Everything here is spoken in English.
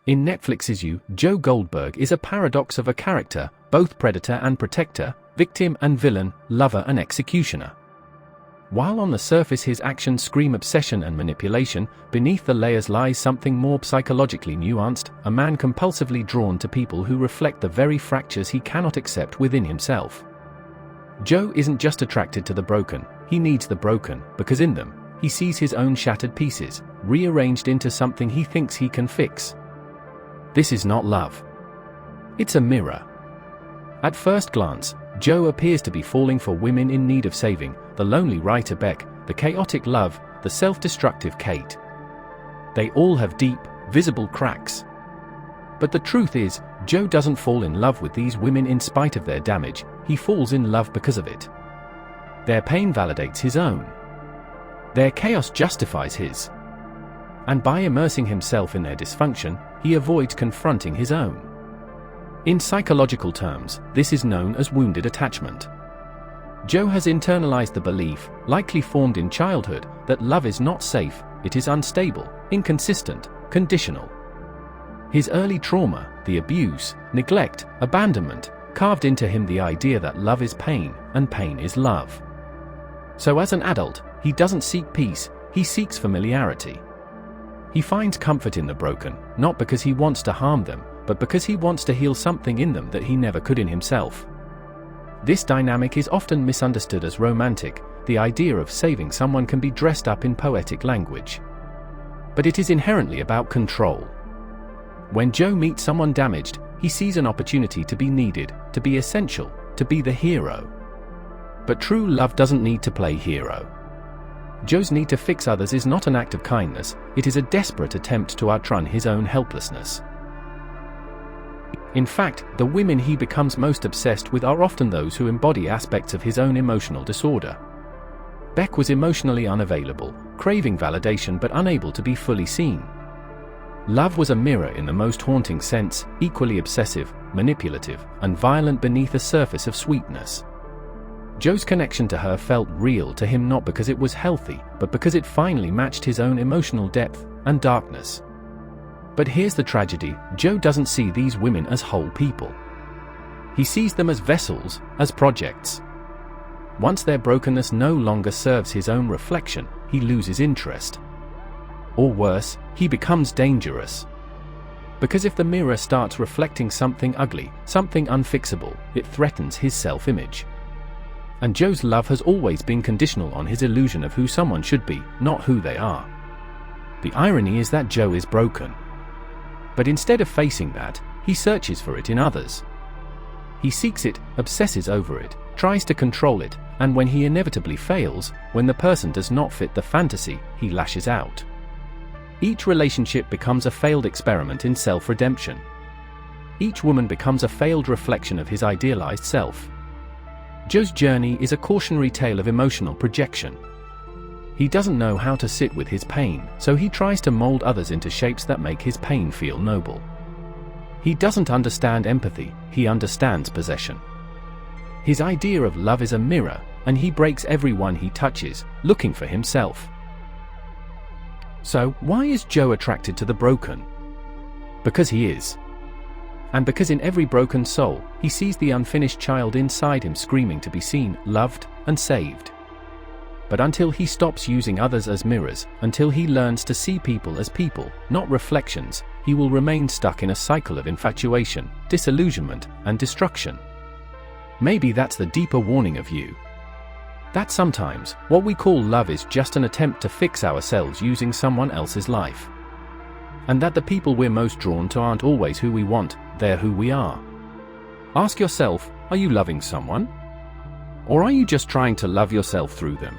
In Netflix's You, Joe Goldberg is a paradox of a character, both predator and protector, victim and villain, lover and executioner. While on the surface his actions scream obsession and manipulation, beneath the layers lies something more psychologically nuanced, a man compulsively drawn to people who reflect the very fractures he cannot accept within himself. Joe isn't just attracted to the broken, he needs the broken, because in them, he sees his own shattered pieces, rearranged into something he thinks he can fix. This is not love. It's a mirror. At first glance, Joe appears to be falling for women in need of saving, the lonely writer Beck, the chaotic love, the self-destructive Kate. They all have deep, visible cracks. But the truth is, Joe doesn't fall in love with these women in spite of their damage, he falls in love because of it. Their pain validates his own. Their chaos justifies his. And by immersing himself in their dysfunction, he avoids confronting his own. In psychological terms, this is known as wounded attachment. Joe has internalized the belief, likely formed in childhood, that love is not safe, it is unstable, inconsistent, conditional. His early trauma, the abuse, neglect, abandonment, carved into him the idea that love is pain, and pain is love. So as an adult, he doesn't seek peace, he seeks familiarity. He finds comfort in the broken, not because he wants to harm them, but because he wants to heal something in them that he never could in himself. This dynamic is often misunderstood as romantic, the idea of saving someone can be dressed up in poetic language. But it is inherently about control. When Joe meets someone damaged, he sees an opportunity to be needed, to be essential, to be the hero. But true love doesn't need to play hero. Joe's need to fix others is not an act of kindness, it is a desperate attempt to outrun his own helplessness. In fact, the women he becomes most obsessed with are often those who embody aspects of his own emotional disorder. Beck was emotionally unavailable, craving validation but unable to be fully seen. Love was a mirror in the most haunting sense, equally obsessive, manipulative, and violent beneath a surface of sweetness. Joe's connection to her felt real to him not because it was healthy, but because it finally matched his own emotional depth and darkness. But here's the tragedy, Joe doesn't see these women as whole people. He sees them as vessels, as projects. Once their brokenness no longer serves his own reflection, he loses interest. Or worse, he becomes dangerous. Because if the mirror starts reflecting something ugly, something unfixable, it threatens his self-image. And Joe's love has always been conditional on his illusion of who someone should be, not who they are. The irony is that Joe is broken. But instead of facing that, he searches for it in others. He seeks it, obsesses over it, tries to control it, and when he inevitably fails, when the person does not fit the fantasy, he lashes out. Each relationship becomes a failed experiment in self-redemption. Each woman becomes a failed reflection of his idealized self. Joe's journey is a cautionary tale of emotional projection. He doesn't know how to sit with his pain, so he tries to mold others into shapes that make his pain feel noble. He doesn't understand empathy, he understands possession. His idea of love is a mirror, and he breaks everyone he touches, looking for himself. So, why is Joe attracted to the broken? Because he is. And because in every broken soul, he sees the unfinished child inside him screaming to be seen, loved, and saved. But until he stops using others as mirrors, until he learns to see people as people, not reflections, he will remain stuck in a cycle of infatuation, disillusionment, and destruction. Maybe that's the deeper warning of you. That sometimes, what we call love is just an attempt to fix ourselves using someone else's life. And that the people we're most drawn to aren't always who we want, they're who we are. Ask yourself, are you loving someone? Or are you just trying to love yourself through them?